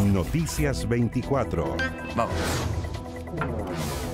Noticias 24. Vamos.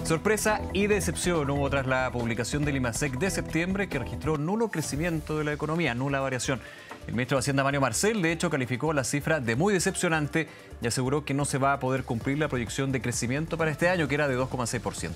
Sorpresa y decepción hubo tras la publicación del IMASEC de septiembre, que registró nulo crecimiento de la economía, nula variación. El ministro de Hacienda, Mario Marcel, de hecho, calificó la cifra de muy decepcionante y aseguró que no se va a poder cumplir la proyección de crecimiento para este año, que era de 2,6%.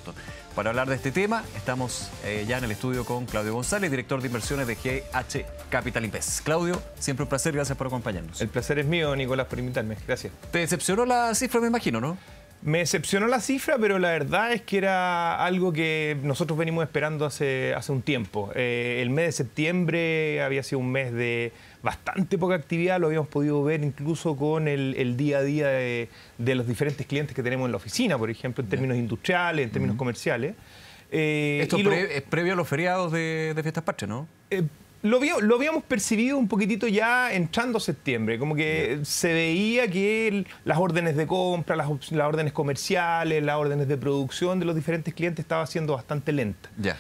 Para hablar de este tema, estamos ya en el estudio con Claudio González, director de inversiones de GH Capital Invest. Claudio, siempre un placer, gracias por acompañarnos. El placer es mío, Nicolás, por invitarme. Gracias. ¿Te decepcionó la cifra, me imagino, no? Me decepcionó la cifra, pero la verdad es que era algo que nosotros venimos esperando hace un tiempo. El mes de septiembre había sido un mes de bastante poca actividad, lo habíamos podido ver incluso con el día a día de los diferentes clientes que tenemos en la oficina, por ejemplo, en términos industriales, en términos comerciales. Esto es previo a los feriados de Fiestas Patrias, ¿no? Lo habíamos percibido un poquitito ya entrando a septiembre, como que se veía que las órdenes de compra, las órdenes comerciales, las órdenes de producción de los diferentes clientes estaba siendo bastante lenta. Ya.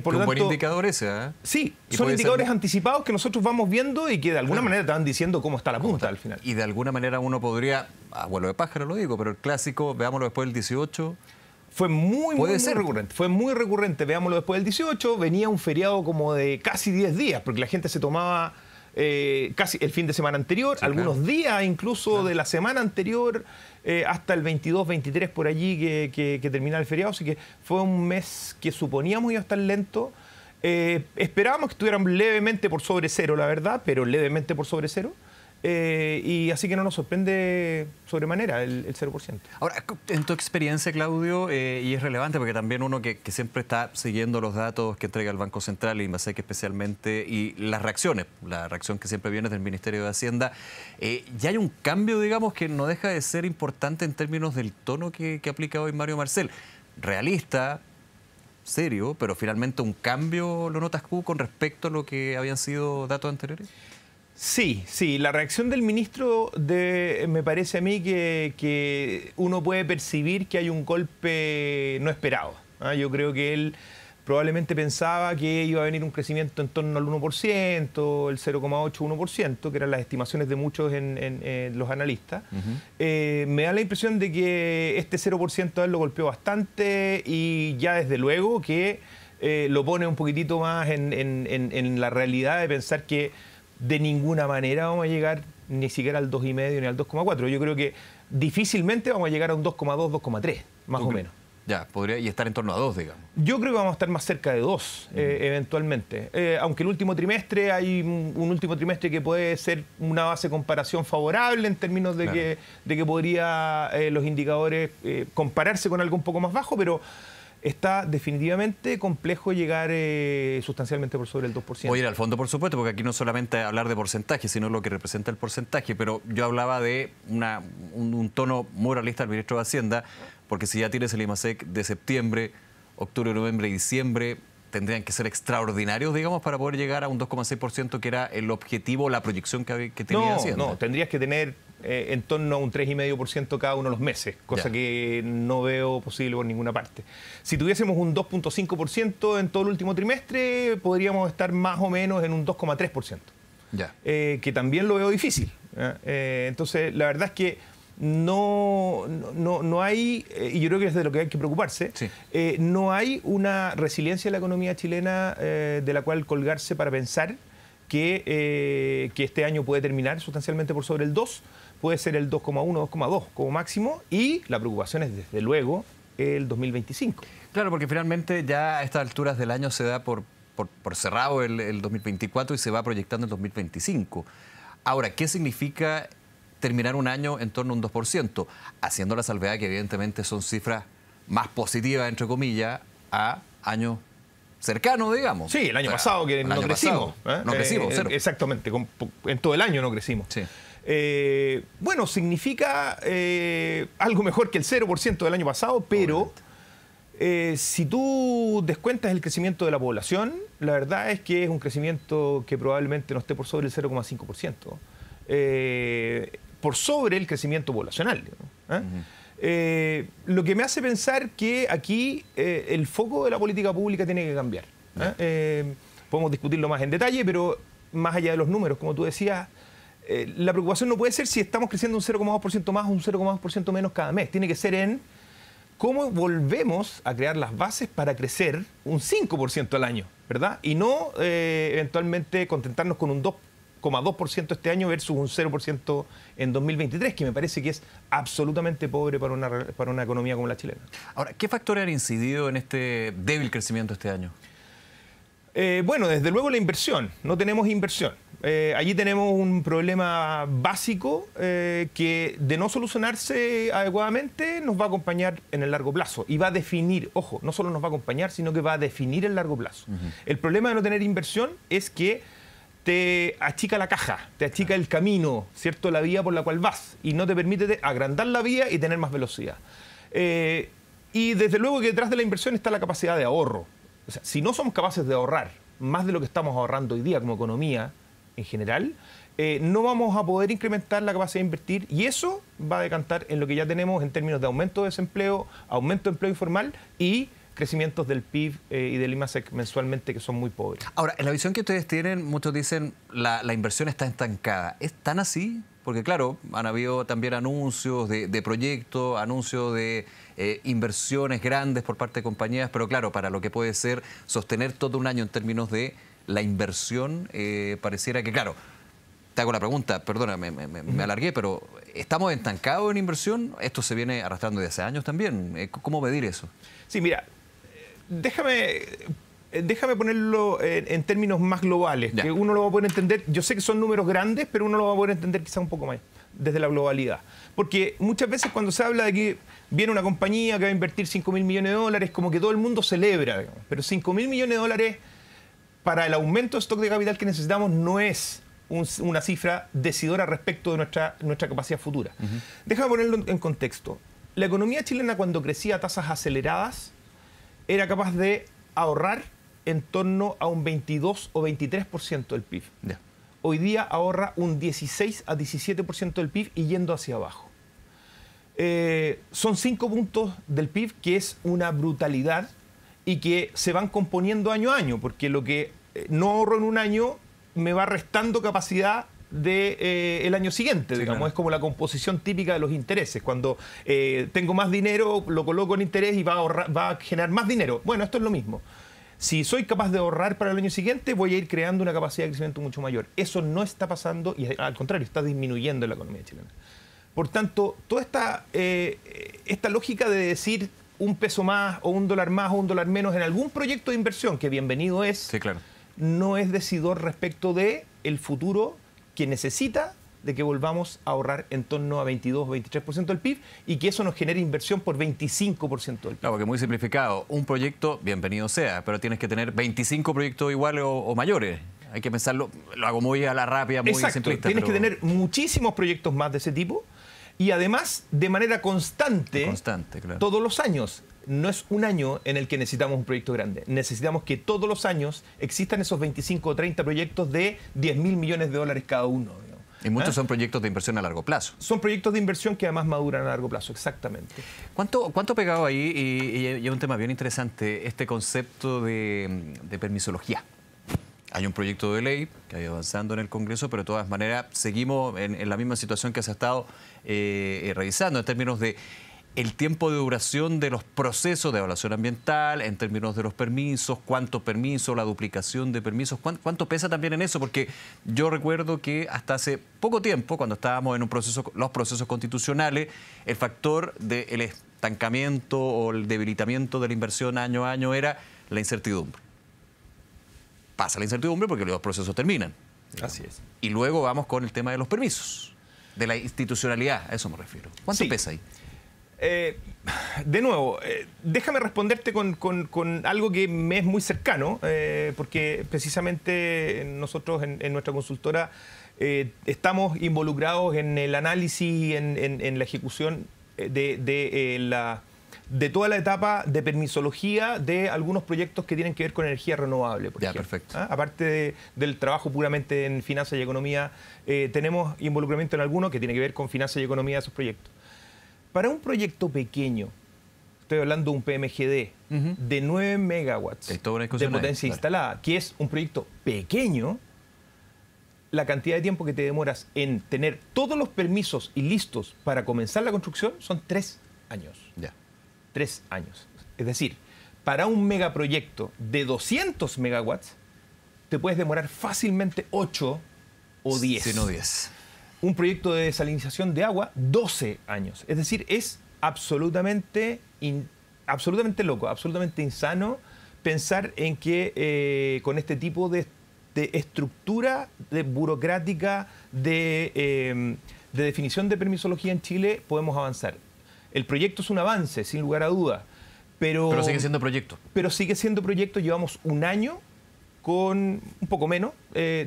Por lo tanto, un buen indicador ese, ¿eh? Sí, son indicadores anticipados que nosotros vamos viendo y que de alguna manera te van diciendo cómo está la punta al final. Y de alguna manera uno podría, abuelo de pájaro lo digo, pero el clásico, veámoslo después del 18... Fue muy recurrente. Fue muy recurrente. Veámoslo después del 18. Venía un feriado como de casi 10 días, porque la gente se tomaba casi el fin de semana anterior, sí, algunos días incluso de la semana anterior, hasta el 22, 23 por allí que termina el feriado. Así que fue un mes que suponíamos iba a estar lento. Esperábamos que estuvieran levemente por sobre cero, la verdad, pero levemente por sobre cero. Y así que no nos sorprende sobremanera el 0%. Ahora, en tu experiencia, Claudio, y es relevante porque también uno que siempre está siguiendo los datos que entrega el Banco Central y IMASEC especialmente, y las reacciones, la reacción que siempre viene del Ministerio de Hacienda, ya hay un cambio, digamos, que no deja de ser importante en términos del tono que aplica hoy Mario Marcel. Realista, serio, pero finalmente un cambio, ¿lo notas tú con respecto a lo que habían sido datos anteriores? Sí, la reacción del ministro me parece a mí que uno puede percibir que hay un golpe no esperado. Yo creo que él probablemente pensaba que iba a venir un crecimiento en torno al 1%, el 0,8, 1%, que eran las estimaciones de muchos en los analistas. Me da la impresión de que este 0% a él lo golpeó bastante y ya desde luego que lo pone un poquitito más en la realidad de pensar que de ninguna manera vamos a llegar ni siquiera al 2,5 ni al 2,4. Yo creo que difícilmente vamos a llegar a un 2,2, 2,3, más o menos. Ya, podría estar en torno a 2, digamos. Yo creo que vamos a estar más cerca de 2, eventualmente. Aunque el último trimestre, hay un último trimestre que puede ser una base de comparación favorable en términos de que podría los indicadores compararse con algo un poco más bajo, pero está definitivamente complejo llegar sustancialmente por sobre el 2%. Voy a ir al fondo, por supuesto, porque aquí no solamente hablar de porcentaje, sino lo que representa el porcentaje, pero yo hablaba de un tono muy realista del ministro de Hacienda, porque si ya tienes el IMASEC de septiembre, octubre, noviembre y diciembre, tendrían que ser extraordinarios, digamos, para poder llegar a un 2,6%, que era el objetivo, la proyección que tenía Hacienda. No, tendrías que tener en torno a un 3,5% cada uno de los meses, cosa que no veo posible por ninguna parte. Si tuviésemos un 2,5% en todo el último trimestre, podríamos estar más o menos en un 2,3%, que también lo veo difícil. Entonces, la verdad es que no hay, y yo creo que es de lo que hay que preocuparse, no hay una resiliencia de la economía chilena de la cual colgarse para pensar que este año puede terminar sustancialmente por sobre el 2%, puede ser el 2,1, 2,2 como máximo, y la preocupación es desde luego el 2025. Claro, porque finalmente ya a estas alturas del año se da por cerrado el 2024 y se va proyectando el 2025. Ahora, ¿qué significa terminar un año en torno a un 2%? Haciendo la salvedad que evidentemente son cifras más positivas, entre comillas, a años cercanos, digamos. Sí, el año pasado que no crecimos. No crecimos, cero. Exactamente, en todo el año no crecimos. Sí. Bueno, significa algo mejor que el 0% del año pasado, pero si tú descuentas el crecimiento de la población, la verdad es que es un crecimiento que probablemente no esté por sobre el 0,5%. Por sobre el crecimiento poblacional. Lo que me hace pensar que aquí el foco de la política pública tiene que cambiar. Podemos discutirlo más en detalle, pero más allá de los números, como tú decías, la preocupación no puede ser si estamos creciendo un 0,2% más o un 0,2% menos cada mes. Tiene que ser en cómo volvemos a crear las bases para crecer un 5% al año, ¿verdad? Y no eventualmente contentarnos con un 2,2% este año versus un 0% en 2023, que me parece que es absolutamente pobre para una economía como la chilena. Ahora, ¿qué factores han incidido en este débil crecimiento este año? Bueno, desde luego la inversión. No tenemos inversión. Allí tenemos un problema básico que de no solucionarse adecuadamente nos va a acompañar en el largo plazo y va a definir, ojo, no solo nos va a acompañar, sino que va a definir el largo plazo. El problema de no tener inversión es que te achica la caja, te achica el camino, ¿cierto? La vía por la cual vas y no te permite agrandar la vía y tener más velocidad. Y desde luego que detrás de la inversión está la capacidad de ahorro. O sea, si no somos capaces de ahorrar más de lo que estamos ahorrando hoy día como economía en general, no vamos a poder incrementar la capacidad de invertir y eso va a decantar en lo que ya tenemos en términos de aumento de desempleo, aumento de empleo informal y crecimientos del PIB y del IMASEC mensualmente que son muy pobres. Ahora, en la visión que ustedes tienen, muchos dicen la inversión está estancada. ¿Es tan así? Porque claro, han habido también anuncios de proyectos, anuncios de inversiones grandes por parte de compañías, pero claro, para lo que puede ser sostener todo un año en términos de la inversión, pareciera que, claro, te hago la pregunta, perdona, me alargué, pero ¿estamos estancados en inversión? Esto se viene arrastrando desde hace años también. ¿Cómo medir eso? Sí, mira, déjame ponerlo en términos más globales, ya, que uno lo va a poder entender. Yo sé que son números grandes, pero uno lo va a poder entender quizá un poco más desde la globalidad. Porque muchas veces cuando se habla de que viene una compañía que va a invertir 5.000 millones de dólares, como que todo el mundo celebra, digamos. Pero 5.000 millones de dólares para el aumento de stock de capital que necesitamos no es una cifra decidora respecto de nuestra capacidad futura. Déjame ponerlo en contexto. La economía chilena, cuando crecía a tasas aceleradas, era capaz de ahorrar en torno a un 22 o 23% del PIB. Ya. Hoy día ahorra un 16 a 17% del PIB y yendo hacia abajo. Son 5 puntos del PIB, que es una brutalidad y que se van componiendo año a año, porque lo que no ahorro en un año me va restando capacidad el año siguiente, sí, digamos. claro. Es como la composición típica de los intereses. Cuando tengo más dinero, lo coloco en interés y va a generar más dinero. Bueno, esto es lo mismo. Si soy capaz de ahorrar para el año siguiente, voy a ir creando una capacidad de crecimiento mucho mayor. Eso no está pasando y al contrario, está disminuyendo en la economía chilena. Por tanto, toda esta lógica de decir un peso más o un dólar más o un dólar menos en algún proyecto de inversión, que bienvenido es, Sí, claro. no es decidor respecto de el futuro que necesita de que volvamos a ahorrar en torno a 22 o 23% del PIB y que eso nos genere inversión por 25% del PIB. Claro, porque muy simplificado, un proyecto, bienvenido sea, pero tienes que tener 25 proyectos iguales o mayores. Hay que pensarlo, lo hago muy a la rápida, muy Exacto, simplista. tienes pero que tener muchísimos proyectos más de ese tipo y además de manera constante, claro. todos los años. No es un año en el que necesitamos un proyecto grande. Necesitamos que todos los años existan esos 25 o 30 proyectos de 10.000 millones de dólares cada uno. Y muchos son proyectos de inversión a largo plazo. Son proyectos de inversión que además maduran a largo plazo, exactamente. ¿Cuánto pegado ahí? Y es un tema bien interesante, este concepto de permisología. Hay un proyecto de ley que ha ido avanzando en el Congreso, pero de todas maneras seguimos en la misma situación que se ha estado revisando en términos de el tiempo de duración de los procesos de evaluación ambiental, en términos de los permisos, cuántos permisos, la duplicación de permisos, cuánto pesa también en eso, porque yo recuerdo que hasta hace poco tiempo, cuando estábamos en los procesos constitucionales, el factor del estancamiento o el debilitamiento de la inversión año a año era la incertidumbre. Pasa la incertidumbre porque los procesos terminan. Digamos. Así es. Y luego vamos con el tema de los permisos, de la institucionalidad, a eso me refiero. ¿Cuánto pesa ahí? De nuevo, déjame responderte con algo que me es muy cercano, porque precisamente nosotros en nuestra consultora estamos involucrados en el análisis y en la ejecución de toda la etapa de permisología de algunos proyectos que tienen que ver con energía renovable, por ejemplo. Perfecto. Aparte del trabajo puramente en finanzas y economía, tenemos involucramiento en alguno que tiene que ver con finanzas y economía de esos proyectos. Para un proyecto pequeño, estoy hablando de un PMGD de 9 megawatts de potencia instalada, que es un proyecto pequeño, la cantidad de tiempo que te demoras en tener todos los permisos y listos para comenzar la construcción son 3 años. Ya. 3 años. Es decir, para un megaproyecto de 200 megawatts, te puedes demorar fácilmente 8 o 10. Si no 10. Un proyecto de desalinización de agua, 12 años. Es decir, es absolutamente loco, absolutamente insano pensar en que con este tipo de estructura burocrática de definición de permisología en Chile podemos avanzar. El proyecto es un avance, sin lugar a duda, pero sigue siendo proyecto. Pero sigue siendo proyecto. Llevamos un año con un poco menos,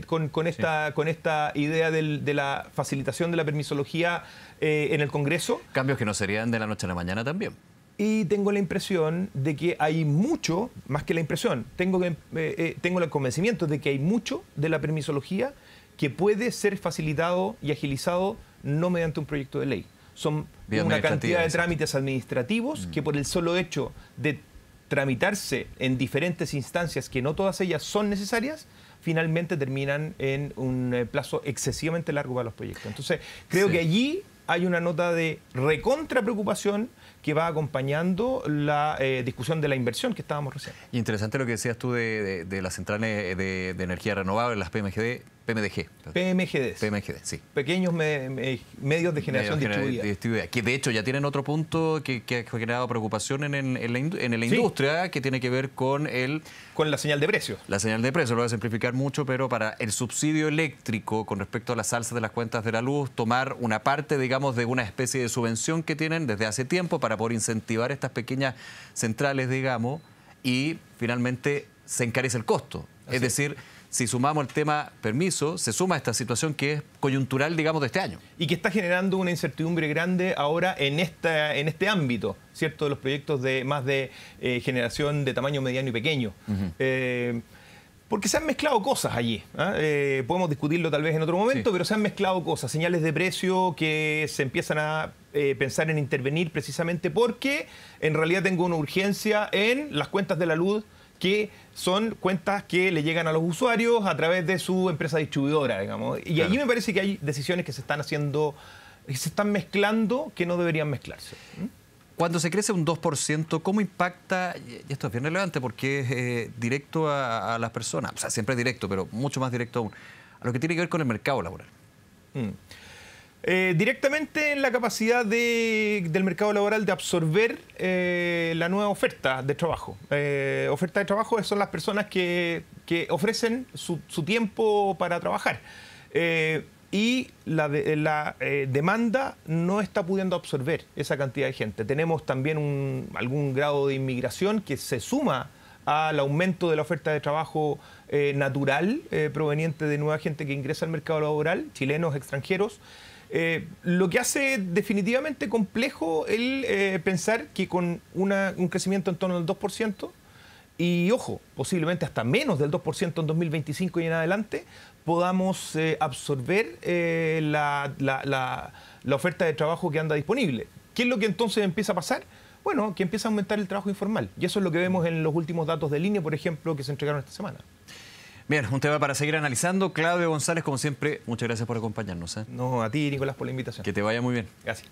con esta idea de la facilitación de la permisología en el Congreso. Cambios que no serían de la noche a la mañana también. Y tengo la impresión de que hay mucho, más que la impresión, tengo el convencimiento de que hay mucho de la permisología que puede ser facilitado y agilizado no mediante un proyecto de ley. Son una cantidad de trámites administrativos que por el solo hecho de tramitarse en diferentes instancias, que no todas ellas son necesarias, finalmente terminan en un plazo excesivamente largo para los proyectos. Entonces, creo que allí hay una nota de recontra preocupación que va acompañando la discusión de la inversión que estábamos recién. Y interesante lo que decías tú de las centrales de energía renovable, las PMGD, PMDG. PMGD, sí. Pequeños medios de generación distribuida. Que de hecho ya tienen otro punto que ha generado preocupación en la industria, que tiene que ver con la señal de precio. La señal de precio, lo voy a simplificar mucho, pero para el subsidio eléctrico con respecto a las alzas de las cuentas de la luz, tomar una parte, digamos, de una especie de subvención que tienen desde hace tiempo para poder incentivar estas pequeñas centrales, digamos, y finalmente se encarece el costo. Es decir, si sumamos el tema permiso, se suma esta situación que es coyuntural, digamos, de este año. Y que está generando una incertidumbre grande ahora en este ámbito, ¿cierto? De los proyectos de generación de tamaño mediano y pequeño. Porque se han mezclado cosas allí. Podemos discutirlo tal vez en otro momento, pero se han mezclado cosas, señales de precio que se empiezan a pensar en intervenir precisamente porque en realidad tengo una urgencia en las cuentas de la luz, que son cuentas que le llegan a los usuarios a través de su empresa distribuidora, digamos. Y allí me parece que hay decisiones que se están mezclando que no deberían mezclarse. Cuando se crece un 2%, ¿cómo impacta? Y esto es bien relevante porque es directo a las personas, o sea, siempre es directo, pero mucho más directo aún, a lo que tiene que ver con el mercado laboral. Directamente en la capacidad del mercado laboral de absorber la nueva oferta de trabajo. Oferta de trabajo son las personas que ofrecen su tiempo para trabajar. Y la demanda no está pudiendo absorber esa cantidad de gente. Tenemos también algún grado de inmigración que se suma al aumento de la oferta de trabajo natural proveniente de nueva gente que ingresa al mercado laboral, chilenos, extranjeros. Lo que hace definitivamente complejo el pensar que con un crecimiento en torno al 2%, y ojo, posiblemente hasta menos del 2% en 2025 y en adelante, podamos absorber la oferta de trabajo que anda disponible. ¿Qué es lo que entonces empieza a pasar? Bueno, que empieza a aumentar el trabajo informal. Y eso es lo que vemos en los últimos datos de línea, por ejemplo, que se entregaron esta semana. Bien, un tema para seguir analizando. Claudio González, como siempre, muchas gracias por acompañarnos. No, a ti, Nicolás, por la invitación. Que te vaya muy bien. Gracias.